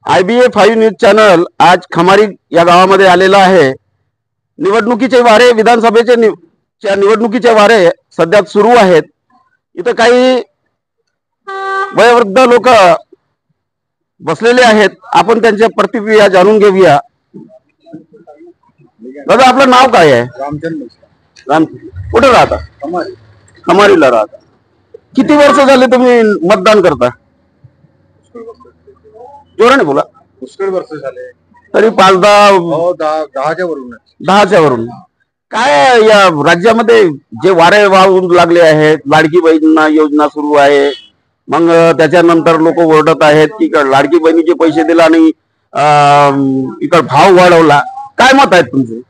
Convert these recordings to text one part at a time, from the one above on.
IBA5 news channel आज खमारी या गावामध्ये आलेला आहे। निवडणुकीचे वारे विधानसभेचे निवडणुकीचे वारे सध्या सुरू आहेत। इथे काही वयोवृद्ध लोक बसलेले आहेत। आपण त्यांच्या प्रतिक्रिया जाणून घेऊया। दादा आपलं नाव काय आहे? रामचंद्र। कुठे राहता? खमारीला राहता। किती वर्ष झाले तुम्ही मतदान करता? जोराने बोला। पुष्कळ वर्ष झाले तरी 5-10 हो 10च्या वरून 10च्या वरून। काय या राज्यामध्ये जे वारे वाहून लागले आहेत, लाडकी बहीण योजना सुरू आहे, मग त्याच्यानंतर लोक ओरडत आहेत की लाडकी बहिणीचे पैसे दिला आणि इकडे भाव वाढवला। काय मत आहे तुमचे?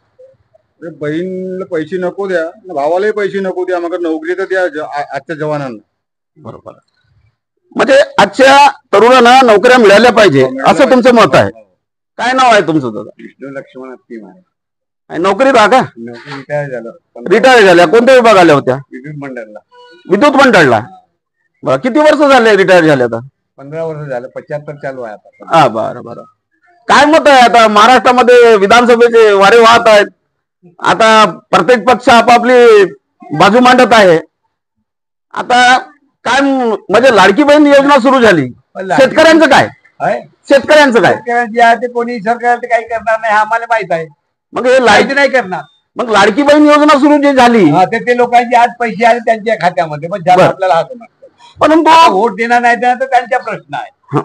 बहीणला पैसे नको द्या, भावालाही पैसे नको द्या, मग नोकरी तर द्या आजच्या जवानांना। बरोबर। म्हणजे आजच्या तरुणांना नोकऱ्या मिळाल्या पाहिजे असं तुमचं मत आहे। काय नाव आहे तुमचं दादा? लक्ष्मण हत्तीम आहे। नोकरीत राहा का? रिटायर झालं। रिटायर झाल्या? कोणत्या विभाग आल्या होत्या? विद्युत मंडळला। विद्युत मंडळला। किती वर्ष झाले रिटायर झाले? आता 15 वर्ष झाले। 75 चालू आहे आता। हा बरं बरं। काय मत आहे आता महाराष्ट्रामध्ये विधानसभेचे वारे वाहत आहेत? आता प्रत्येक पक्ष आपापली बाजू मांडत आहे। आता काय म्हणजे लाडकी बहीण योजना सुरू झाली, शेतकऱ्यांचं काय? शेतकऱ्यांचं काय? शेतकऱ्यांची कोणी सरकार काही करणार नाही, आम्हाला माहित आहे। मग हे लाईट नाही करणार। मग लाडकी बहीण योजना सुरू जी झाली ते लोकांचे आज पैसे आले त्यांच्या खात्यामध्ये, पण ज्याला आपल्याला हात परंतु वोट देणार नाही देणार तर त्यांचा प्रश्न आहे।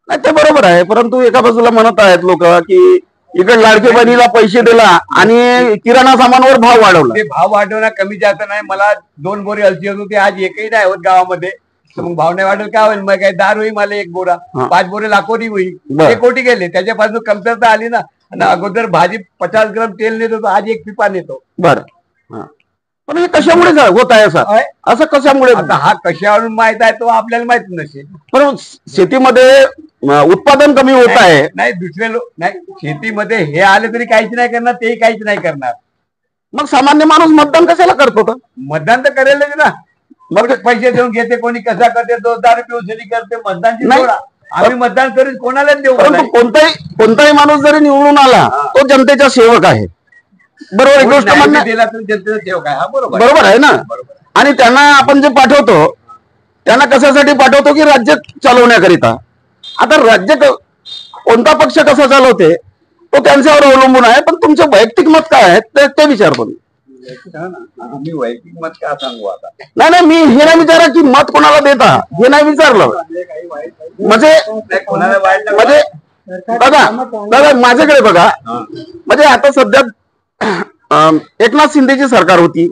नाही ते बरोबर आहे, परंतु एका बाजूला म्हणत आहेत लोक की इकडे लाडकी बहिणीला पैसे दिला आणि किराणा सामानावर भाव वाढवला। ते भाव वाढवणं कमी जास्त नाही। मला 2 बोरी हलची होती, आज एकही नाही होत गावामध्ये, मग भाव नाही वाढेल काय होईल? मग काय 10 होईल मला 1 बोरा, 5 बोरे लाखोनी होईल, 1 कोटी गेले। त्याच्यापासून कमतरता आली ना। आणि अगोदर भाजी 50 ग्राम तेल नेत होतो, आज 1 पिपा नेतो। बरं, पण हे कशामुळे होत आहे असं कशामुळे? आता हा कशावरून माहित आहे तो आपल्याला माहित नसेल, पण शेतीमध्ये उत्पादन कमी होत आहे। नाही दुसरे लोक नाही, शेतीमध्ये हे आले तरी काहीच नाही करणार, तेही काहीच नाही करणार। मग सामान्य माणूस मतदान कशाला करतो? मतदान तर करेलच ना। मग पैसे देऊन घेते, कोणी कसा करते, 2 दारू पिऊन करते। मतदानची आम्ही मतदान करून कोणालाच देऊ। परंतु कोणताही माणूस जरी निवडून आला तो जनतेचा सेवक आहे, बरोबर? एक गोष्ट दिला तर जनतेचा सेवक आहे, बरोबर आहे ना। आणि त्यांना आपण जे पाठवतो त्यांना कशासाठी पाठवतो की राज्य चालवण्याकरिता। आता राज्य कोणता पक्ष कसा चालवते तो त्यांच्यावर अवलंबून आहे, पण तुमचं वैयक्तिक मत काय आहे ते विचारतो मी। मी वैयक्तिक मत काय सांगू आता? नाही मी हे नाही विचारा की मत कोणाला देता, हे नाही विचारलं। म्हणजे दादा माझ्याकडे बघा, म्हणजे आता सध्या एकनाथ शिंदेची सरकार होती,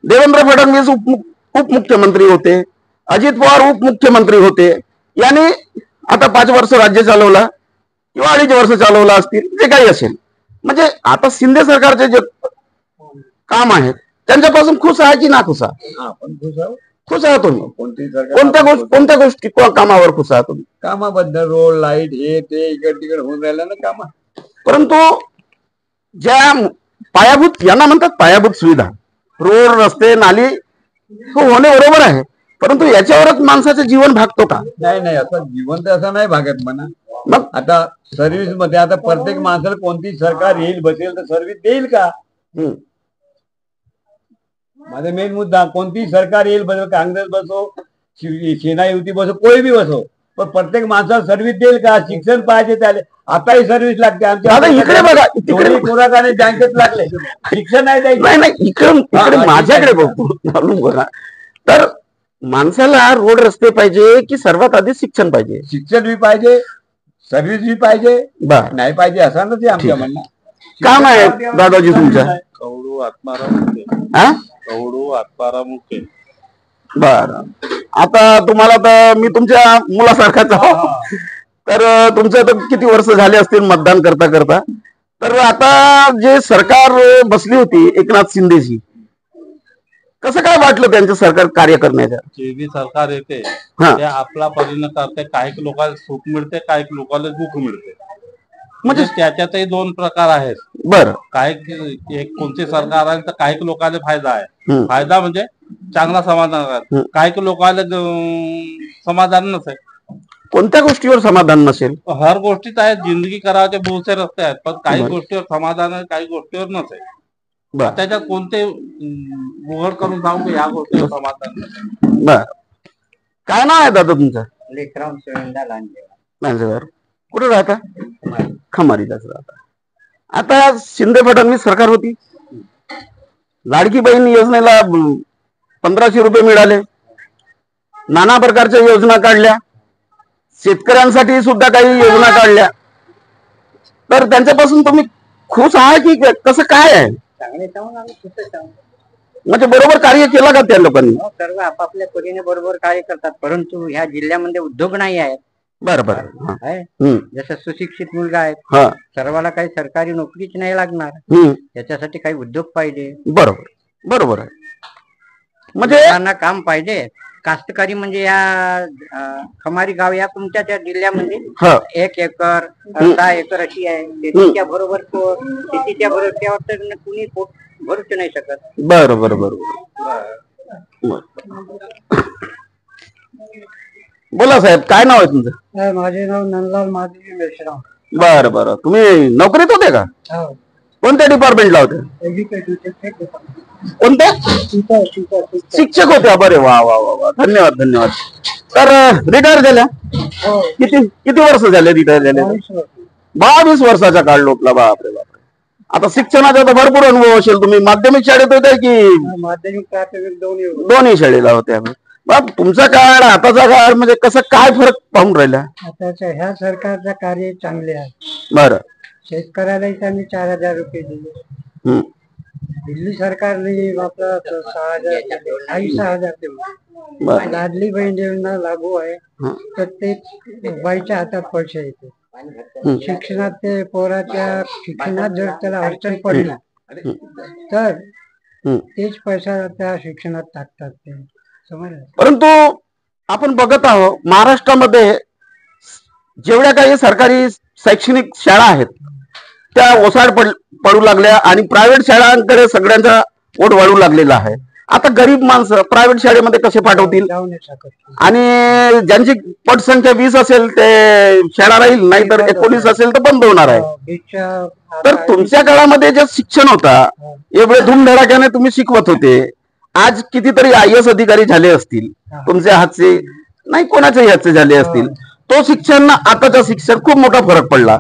देवेंद्र फडणवीस उपमुख्यमंत्री होते, अजित पवार उपमुख्यमंत्री होते। याने आता 5 वर्ष राज्य चालवला किंवा 2.5 वर्ष चालवला असतील, जे काही असेल। म्हणजे आता शिंदे सरकारचे जे काम आहेत त्यांच्यापासून खुश आहे की ना खुश आहे? खुश आहे तुम्ही? कोणत्या गोष्टी कामावर खुश आहे तुम्ही? कामाबद्दल रोड लाईट हे ते इकड तिकड होऊन राहिलं ना काम। परंतु ज्या पायाभूत, यांना म्हणतात पायाभूत सुविधा, रोड रस्ते नाली होणे बरोबर आहे, परंतु याच्यावरच माणसाचं जीवन भागतो का? नाही असं जीवन तर असं नाही भागत म्हणा। मग आता सर्व्हिस मध्ये आता प्रत्येक माणसाला कोणती सरकार येईल बसेल तर सर्व्हिस देईल का? माझा मेन मुद्दा, कोणती सरकार येईल बसो, काँग्रेस बसो, सेना युती बसो, कोणी बी बसो, पण प्रत्येक माणसाला सर्व्हिस देईल का? शिक्षण पाहिजे त्याला, आताही सर्व्हिस लागते। आमच्या इकडे बघा, तिकडे कोणाकडे बँकेत लागले, शिक्षण नाही द्यायचं। नाही इकडे माझ्याकडे बघा, तर माणसाला रोड रस्ते पाहिजे की सर्वात आधी शिक्षण पाहिजे? शिक्षण बी पाहिजे, सर्व्हिस बी पाहिजे, नाही पाहिजे असं नाही आमच्या म्हणणं। काम आहे दादाजी तुमच्या? कवडू आत्माराम मुके। कवडू आत्माराम मुके। बर, आता तुम्हाला तर मी तुमच्या मुलासारखाच आहो, तर तुमचं तर किती वर्ष झाले असतील मतदान करता करता। तर आता जे सरकार बसली होती एकनाथ शिंदेची, कसं काय वाटलं त्यांचं सरकार कार्य करण्याचं? जे बी सरकार येते ते आपला परिणाम करते, काही लोकांना सुख मिळते, काही लोकांना दुःख मिळते। म्हणजे त्याच्यातही 2 प्रकार आहेत। बरं, काही एक कोणते सरकार आले तर काही लोकांना फायदा आहे, फायदा म्हणजे चांगला समाधान आहे, काही लोकांना समाधान नसेल। कोणत्या गोष्टीवर समाधान नसेल? हर गोष्टीत आहेत, जिंदगी करायचे बहुत से रस्ते आहेत, पण काही गोष्टीवर समाधान आहे, काही गोष्टीवर नसेल. बर त्याच्यात कोणते उघड करून सांगू की ह्या गोष्टीवर समाधान नसेल. बर काय नाव आहे दादा तुमचं? लेकराम सुरेंदा लांजे. लांजेवार. कुठे राहता? खमारीलाच राहता. आता शिंदे फडणवीस सरकार होती, लाडकी बहीण योजनेला 1500 रुपये मिळाले, नाना प्रकारच्या योजना काढल्या, शेतकऱ्यांसाठी सुद्धा काही योजना काढल्या. तर त्यांच्यापासून तुम्ही खुश आहात की कसं काय आहे? म्हणजे बरोबर कार्य केलं का त्या लोकांनी? सर्व आपापल्या परीने बरोबर कार्य करतात, परंतु ह्या जिल्ह्यामध्ये उद्योग नाही आहेत. बरोबर. जसं सुशिक्षित मुलगा आहे, सर्वाला काही सरकारी नोकरीच नाही लागणार, त्याच्यासाठी काही उद्योग पाहिजे. बरोबर बरोबर आहे. म्हणजे त्यांना काम पाहिजे. कास्तकारी म्हणजे या खमारी गाव या तुमच्या त्या जिल्ह्यामध्ये 1 एकर 10 एकर अशी आहे. शेतीच्या बरोबर भरोश्यावर तर कुणी पोट भरूच नाही शकत. बरोबर बरोबर. बोला साहेब, काय नाव आहे तुमचं? माझे नाव नंदलाल माधवी मेश्राम. बरं बरं. तुम्ही नोकरीत होते का? कोणत्या डिपार्टमेंटला होते? कोणत्या? शिक्षक होत्या. बरे वा वा वा वा, धन्यवाद धन्यवाद. तर रिटायर झाल्या? किती वर्ष झाले रिटायर झाले? 22 वर्षाचा काळ लोटला. बापरे बापरे. आता शिक्षणाचा तर भरपूर अनुभव असेल. तुम्ही माध्यमिक शाळेत होते की? माध्यमिक प्राथमिक दोन्ही शाळेला होत्या. बाप, तुमचा काळ आताचा काळ म्हणजे कसं काय फरक पाहून राहिला? आताच्या ह्या सरकारचं कार्य चांगले आहे. बरं. शेतकऱ्यालाही त्यांनी 4000 रुपये दिले. दिल्ली सरकारने आपला 6000 दिले. लाडली बहीण योजना लागू आहे, प्रत्येक बाईच्या हातात पैसे येते. शिक्षणात ते पोराच्या शिक्षणात जर त्याला अडचण पडली तर तेच पैसा त्या शिक्षणात टाकतात ते. परंतु आपण बघत आहोत महाराष्ट्रामध्ये जेवढ्या काही सरकारी शैक्षणिक शाळा आहेत त्या ओसाड पडू लागल्या आणि प्रायव्हेट शाळांकडे सगळ्यांचा ओढ वाढू लागलेला आहे. आता गरीब माणसं प्रायव्हेट शाळेमध्ये कसे पाठवतील? आणि ज्यांची पटसंख्या 20 असेल ते शाळा राहील, नाही तर 19 असेल तर बंद होणार आहे. तर तुमच्या काळामध्ये जे शिक्षण होता, एवढे धूमधडाक्याने तुम्ही शिकवत होते, आज कितीतरी IAS अधिकारी झाले असतील, तुमच्या हातचे नाही कोणाच्याही हातचे झाले असतील. तो शिक्षण आताचा शिक्षण खूप मोठा फरक पडला.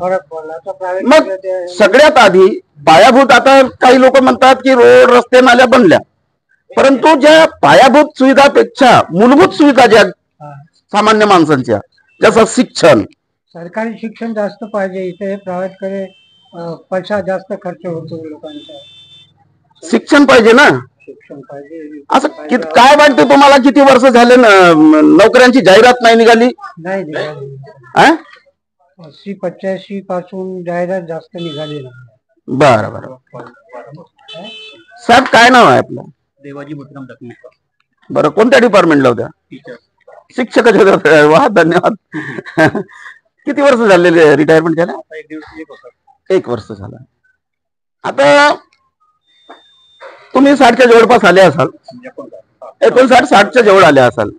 मग सगळ्यात आधी पायाभूत, आता काही लोक म्हणतात की रोड रस्ते नाल्या बनल्या, परंतु ज्या पायाभूत सुविधापेक्षा मूलभूत सुविधा ज्या सामान्य माणसांच्या, जसं शिक्षण, सरकारी शिक्षण जास्त पाहिजे. इथे प्रायव्हेट कडे पैसा जास्त खर्च होतो लोकांचा. शिक्षण पाहिजे ना. असं काय वाटतं तुम्हाला? किती वर्ष झाले नोकऱ्यांची जाहिरात नाही निघाली? नाही निघाली. 80-85 पासून जाहिरात जास्त निघाली नाही. बरं बरं. साहेब, काय नाव आहे आपलं? देवाजी मुद्राम दाखले. बरं, कोणत्या डिपार्टमेंटला होत्या? शिक्षकच होत्या. वा, धन्यवाद. किती वर्ष झालेले रिटायरमेंट झालं? 1 वर्ष झालं. आता तुम्ही 60च्या जवळपास आले असाल, 59-60च्या जवळ आले असाल.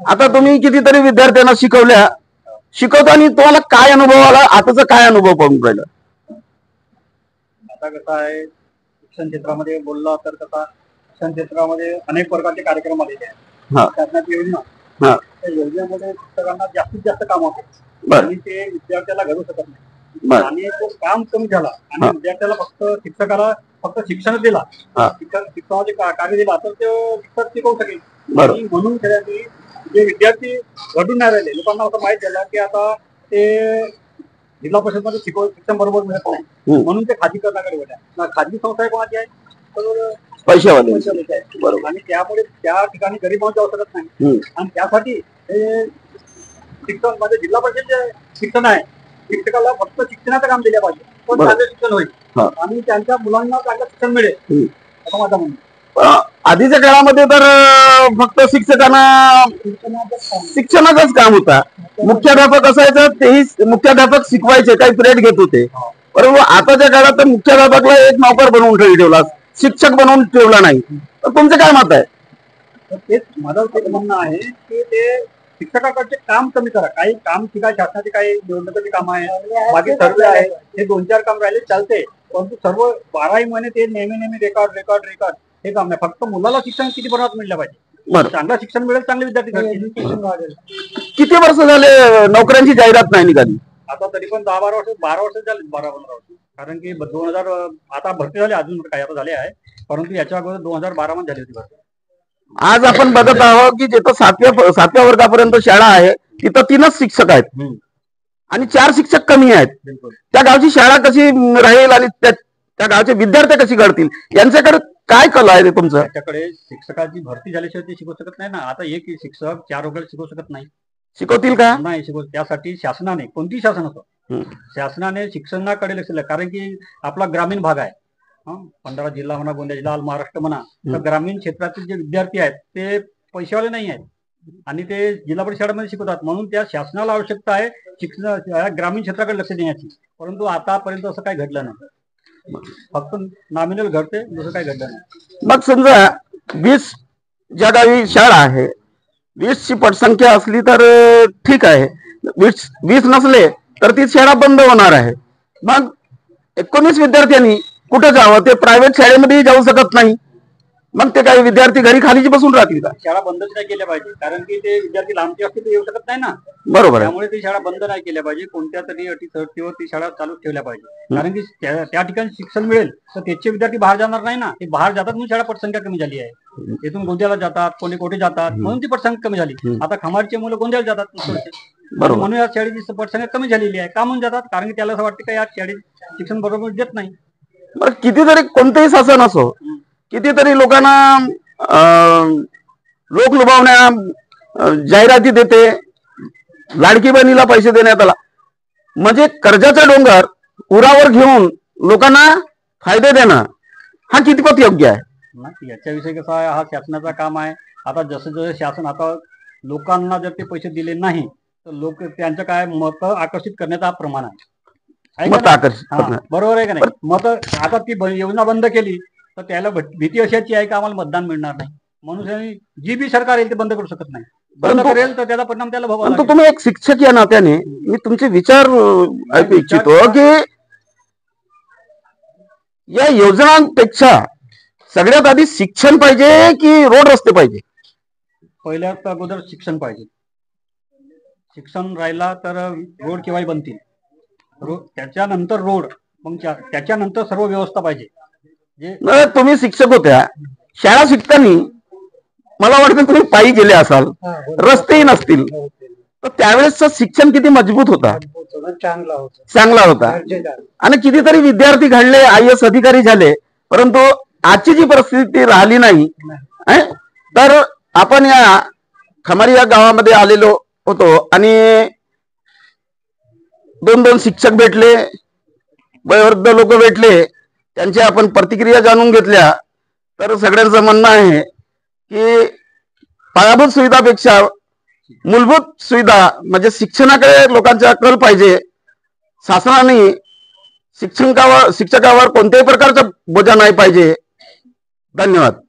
आता तुम्ही कितीतरी विद्यार्थ्यांना शिकवताना तुम्हाला काय अनुभव आला? आताचा काय अनुभव पाहून राहिला? आता कसं आहे, शिक्षण क्षेत्रामध्ये बोलला तर कसं, शिक्षण क्षेत्रामध्ये अनेक प्रकारचे कार्यक्रम आलेले आहेत. शासनाची योजना, त्या योजनेमध्ये शिक्षकांना जास्तीत जास्त काम होते आणि ते विद्यार्थ्याला घडू शकत नाही. आणि तो काम कमी झाला आणि विद्यार्थ्याला शिक्षकाला फक्त शिक्षण दिला, शिक्षणाचे कार्य दिला तर ते शिक्षक शिकवू शकेल. म्हणून जे विद्यार्थी घडून नाही राहिले, लोकांना असं माहित झालं की आता ते जिल्हा परिषद मध्ये शिक्षण बरोबर मिळत नाही, म्हणून ते खाजगीकरणाकडे वळल्या. खाजगी संस्था कोणाची आहे? तर पैशावाले. आणि त्यामुळे त्या ठिकाणी गरीब माणूस जाऊ शकत नाही. आणि त्यासाठी शिक्षण मध्ये जिल्हा परिषद जे शिक्षण आहे, शिक्षकाला फक्त शिक्षणाचं काम दिलं पाहिजे, पण चांगलं शिक्षण होईल आणि त्यांच्या मुलांना चांगलं शिक्षण मिळेल, असं माझं म्हणणं. आधीच्या काळामध्ये तर फक्त शिक्षकांना शिक्षणाचंच काम होता. मुख्याध्यापक असायचं, तेही मुख्याध्यापक शिकवायचे, काही पिरियड घेत होते. परंतु आताच्या काळात तर मुख्याध्यापकला एक नोकर बनवून ठेवला, शिक्षक बनवून ठेवला नाही. तर तुमचं काय मत आहे? तेच माझं म्हणणं आहे की ते शिक्षकाकडचे काम कमी करा. काही काम शिकाय, शासनाचे काही निवडणुकीचे काम आहे, बाकी सर्वे आहे, हे 2-4 काम राहिले चालते, परंतु सर्व 12ही महिने ते नेहमी रेकॉर्ड हे काम नाही. फक्त मुलाला शिक्षण किती प्रमाणात मिळलं पाहिजे, चांगलं शिक्षण मिळेल, चांगले विद्यार्थी घडतील. किती वर्ष झाले नोकऱ्यांची जाहिरात नाही निघाली? आता तरी पण 12 वर्ष झाले, 12-15 वर्ष. कारण की 2000 आता भरती झाली, अजून काही आता झाले आहे, परंतु याच्या अगोदर 2012 मध्ये झाली होती भरती. आज आपण बघत आहोत की जिथं 7व्या वर्गापर्यंत शाळा आहे तिथं 3च शिक्षक आहेत आणि 4 शिक्षक कमी आहेत. त्या गावची शाळा कशी राहील आणि त्या गावचे विद्यार्थी कशी घडतील, यांच्याकडे काय कला आहे तुमचं? त्याच्याकडे शिक्षकाची भरती झाल्याशिवाय ते शिकवू शकत नाही ना. आता एक शिक्षक 4 वर्गाला शिकवू शकत नाही. शिकवतील का? नाही शिकवत. त्यासाठी शासनाने, कोणती शासन असो, शासनाने शिक्षणाकडे लक्ष दिलं. कारण की आपला ग्रामीण भाग आहे, 15 जिल्हा म्हणा, गोंदिया जिल्हा, महाराष्ट्र म्हणा, तर ग्रामीण क्षेत्रातील जे विद्यार्थी आहेत ते पैशावाले नाही आहेत आणि ते जिल्हा परिषद शाळेमध्ये शिकवतात. म्हणून त्या शासनाला आवश्यकता आहे शिक्षण ग्रामीण क्षेत्राकडे लक्ष देण्याची. परंतु आतापर्यंत असं काही घडलं नाही, फक्त नॉमिनल घडते, दुसरं काही घडलं नाही. मग समजा 20 ज्या गावी शाळा आहे, 20ची पटसंख्या असली तर ठीक आहे, 20 नसले तर ती शाळा बंद होणार आहे. मग 19 विद्यार्थ्यांनी कुठे जावं? ते प्रायव्हेट शाळेमध्ये जाऊ शकत नाही. मग ते काही विद्यार्थी घरी खालीच बसून राहतील का? शाळा बंदच नाही केल्या पाहिजे, कारण की ते विद्यार्थी लांबचे असतील ते येऊ शकत नाही ना. बरोबर आहे. त्यामुळे ती शाळा बंद नाही केल्या पाहिजे. कोणत्या तरी अटी शर्तीवर ती शाळा चालू ठेवल्या पाहिजे. कारण की त्या ठिकाणी शिक्षण मिळेल तर त्याचे विद्यार्थी बाहेर जाणार नाही ना. ते बाहेर जातात म्हणून शाळा पटसंख्या कमी झाली आहे. इथून गोंदियाला जातात, कोणी कोठे जातात, म्हणून ती पटसंख्या कमी झाली. आता खमारचे मुलं गोंदियाला जातात, म्हणून या शाळेची पटसंख्या कमी झालेली आहे. का म्हणून जातात? कारण की त्याला असं वाटतं की या शाळेत शिक्षण बरोबर देत नाही. बरं, कितीतरी कोणतेही शासन असो, कितीतरी लोकांना लोक लुभावण्या जाहिराती देते, लाडकी बहिणीला पैसे देण्यात आला, म्हणजे कर्जाचा डोंगर उरावर घेऊन लोकांना फायदे देणं हा कितपत योग्य आहे? याच्याविषयी कसं आहे, हा शासनाचा काम आहे. आता जसं शासन आता लोकांना जर ते पैसे दिले नाही तर लोक त्यांचं काय मत आकर्षित करण्याचा प्रमाण आहे. बरोबर आहे का नाही? मत आता ती योजना बंद केली तर त्याला भीती अशाची आहे की आम्हाला मतदान मिळणार नाही, म्हणून जी बी सरकार येईल ते बंद करू शकत नाही. बंद करेल तर त्याचा परिणाम त्याला भोगावा लागेल. तुम्ही एक शिक्षक या नात्याने मी तुमचे विचार ऐकू इच्छितो की या योजनांपेक्षा सगळ्यात आधी शिक्षण पाहिजे की रोड रस्ते पाहिजे? पहिल्यात अगोदर शिक्षण पाहिजे. शिक्षण राहिला तर रोड केव्हाही बनतील. त्याच्यानंतर रोड, मग त्याच्यानंतर सर्व व्यवस्था पाहिजे. तुम्ही शिक्षक होत्या, शाळा शिकताना मला वाटतं तुम्ही पायी गेले असाल, रस्तेही नसतील, तर त्यावेळेसचं शिक्षण किती मजबूत होता, चांगला होता आणि कितीतरी विद्यार्थी घडले, IAS अधिकारी झाले. परंतु आजची जी परिस्थिती राहिली नाही, तर आपण या खमारी या गावामध्ये आलेलो होतो आणि 2 शिक्षक भेटले, वयोवृद्ध लोक भेटले, त्यांची आपण प्रतिक्रिया जाणून घेतल्या. तर सगळ्यांचं म्हणणं आहे की पायाभूत सुविधापेक्षा मूलभूत सुविधा म्हणजे शिक्षणाकडे लोकांचा कल पाहिजे. शासनाने शिक्षकावर कोणत्याही प्रकारचा बोजा नाही पाहिजे. धन्यवाद.